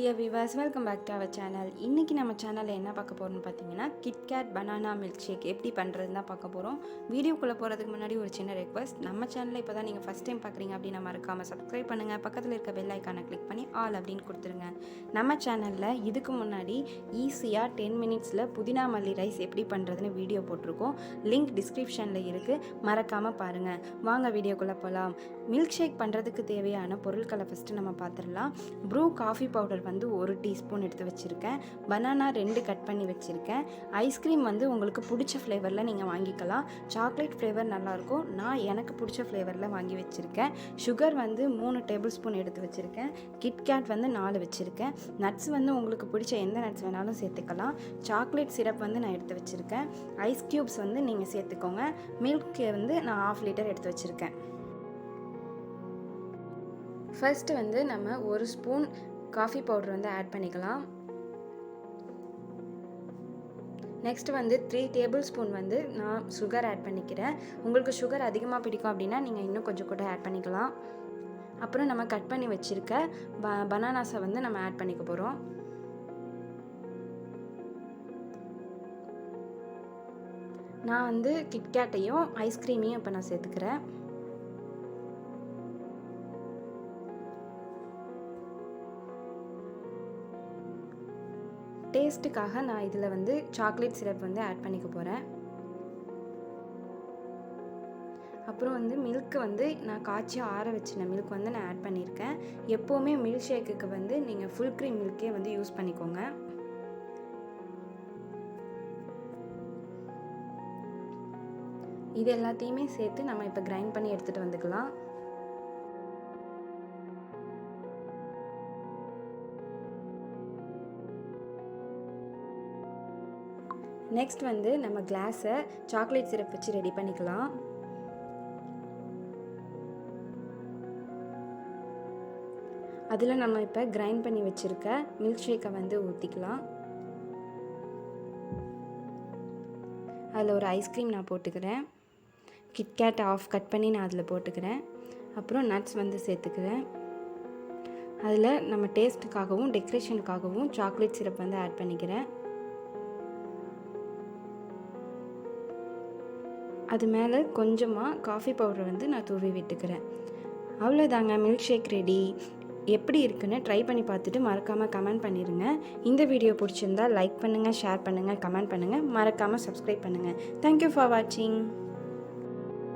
Dear viewers, welcome back to our channel. இன்றைக்கி நம்ம சேனலில் என்ன பார்க்க போகிறோம்னு பார்த்தீங்கன்னா, கிட்கேட் பனானா மில்க் ஷேக் எப்படி பண்ணுறதுன்னு தான் பார்க்க போகிறோம். வீடியோக்குள்ளே போகிறதுக்கு முன்னாடி ஒரு சின்ன ரெக்வஸ்ட், நம்ம சேனலில் இப்போ தான் நீங்கள் ஃபஸ்ட் டைம் பார்க்குறீங்க அப்படின்னா மறக்காமல் சப்ஸ்கிரைப் பண்ணுங்கள். பக்கத்தில் இருக்க பெல் ஐக்கானை கிளிக் பண்ணி ஆல் அப்படின்னு கொடுத்துருங்க. நம்ம சேனலில் இதுக்கு முன்னாடி ஈஸியாக 10 மினிட்ஸில் புதினா மல்லி ரைஸ் எப்படி பண்ணுறதுன்னு வீடியோ போட்டிருக்கோம். லிங்க் டிஸ்கிரிப்ஷனில் இருக்குது, மறக்காமல் பாருங்கள். வாங்க வீடியோக்குள்ளே போகலாம். மில்க் ஷேக் பண்ணுறதுக்கு தேவையான பொருட்களை ஃபஸ்ட்டு நம்ம பார்த்துடலாம். ப்ரூ காஃபி பவுடர் வந்து 1 டீஸ்பூன் எடுத்து வச்சுருக்கேன். பனானா 2 கட் பண்ணி வச்சுருக்கேன். ஐஸ்கிரீம் வந்து உங்களுக்கு பிடிச்ச ஃப்ளேவரில் நீங்கள் வாங்கிக்கலாம். சாக்லேட் ஃப்ளேவர் நல்லாயிருக்கும். நான் எனக்கு பிடிச்ச ஃப்ளேவரில் வாங்கி வச்சுருக்கேன். சுகர் வந்து 3 டேபிள் ஸ்பூன் எடுத்து வச்சுருக்கேன். கிட்கேட் வந்து 4 வச்சுருக்கேன். நட்ஸ் வந்து உங்களுக்கு பிடிச்ச எந்த நட்ஸ் வேணாலும் சேர்த்துக்கலாம். சாக்லேட் சிரப் வந்து நான் எடுத்து வச்சுருக்கேன். ஐஸ் க்யூப்ஸ் வந்து நீங்கள் சேர்த்துக்கோங்க. மில்க் வந்து நான் 1/2 லிட்டர் எடுத்து வச்சுருக்கேன். ஃபர்ஸ்ட்டு வந்து நம்ம 1 ஸ்பூன் காஃபி பவுடர் வந்து ஆட் பண்ணிக்கலாம். நெக்ஸ்ட்டு வந்து 3 டேபிள் ஸ்பூன் வந்து நான் சுகர் ஆட் பண்ணிக்கிறேன். உங்களுக்கு சுகர் அதிகமாக பிடிக்கும் அப்படின்னா நீங்கள் இன்னும் கொஞ்சம் கூட ஆட் பண்ணிக்கலாம். அப்புறம் நம்ம கட் பண்ணி வச்சுருக்க பனானாஸை வந்து நம்ம ஆட் பண்ணிக்க போகிறோம். நான் வந்து கிட்கேட்டையும் ஐஸ்கிரீமையும் இப்போ நான் சேர்த்துக்கிறேன். டேஸ்ட்டுக்காக நான் இதில் வந்து சாக்லேட் சிரப் வந்து ஆட் பண்ணிக்க போகிறேன். அப்புறம் வந்து மில்க் வந்து நான் காய்ச்சி ஆற வச்சின மில்க் வந்து நான் ஆட் பண்ணியிருக்கேன். எப்போவுமே மில்க் ஷேக்குக்கு வந்து நீங்கள் ஃபுல் க்ரீம் மில்கே வந்து யூஸ் பண்ணிக்கோங்க. இது எல்லாத்தையுமே சேர்த்து நம்ம இப்போ கிரைண்ட் பண்ணி எடுத்துகிட்டு வந்துக்கலாம். நெக்ஸ்ட் வந்து நம்ம கிளாஸை சாக்லேட் சிரப் வச்சு ரெடி பண்ணிக்கலாம். அதில் நம்ம இப்போ கிரைண்ட் பண்ணி வச்சுருக்க மில்க் ஷேக்கை வந்து ஊற்றிக்கலாம். அதில் ஒரு ஐஸ்கிரீம் நான் போட்டுக்கிறேன். கிட்கேட் ஆஃப் கட் பண்ணி நான் அதில் போட்டுக்கிறேன். அப்புறம் நட்ஸ் வந்து சேர்த்துக்கிறேன். அதில் நம்ம டேஸ்ட்டுக்காகவும் டெக்கரேஷனுக்காகவும் சாக்லேட் சிரப் வந்து ஆட் பண்ணிக்கிறேன். அது மேலே கொஞ்சமாக காஃபி பவுடர் வந்து நான் தூவி விட்டுக்கிறேன். அவ்வளோதாங்க, மில்க் ஷேக் ரெடி. எப்படி இருக்குன்னு ட்ரை பண்ணி பார்த்துட்டு மறக்காமல் கமெண்ட் பண்ணிடுங்க. இந்த வீடியோ பிடிச்சிருந்தா லைக் பண்ணுங்கள், ஷேர் பண்ணுங்கள், கமெண்ட் பண்ணுங்கள், மறக்காமல் சப்ஸ்கிரைப் பண்ணுங்கள். தேங்க்யூ ஃபார் வாட்சிங்.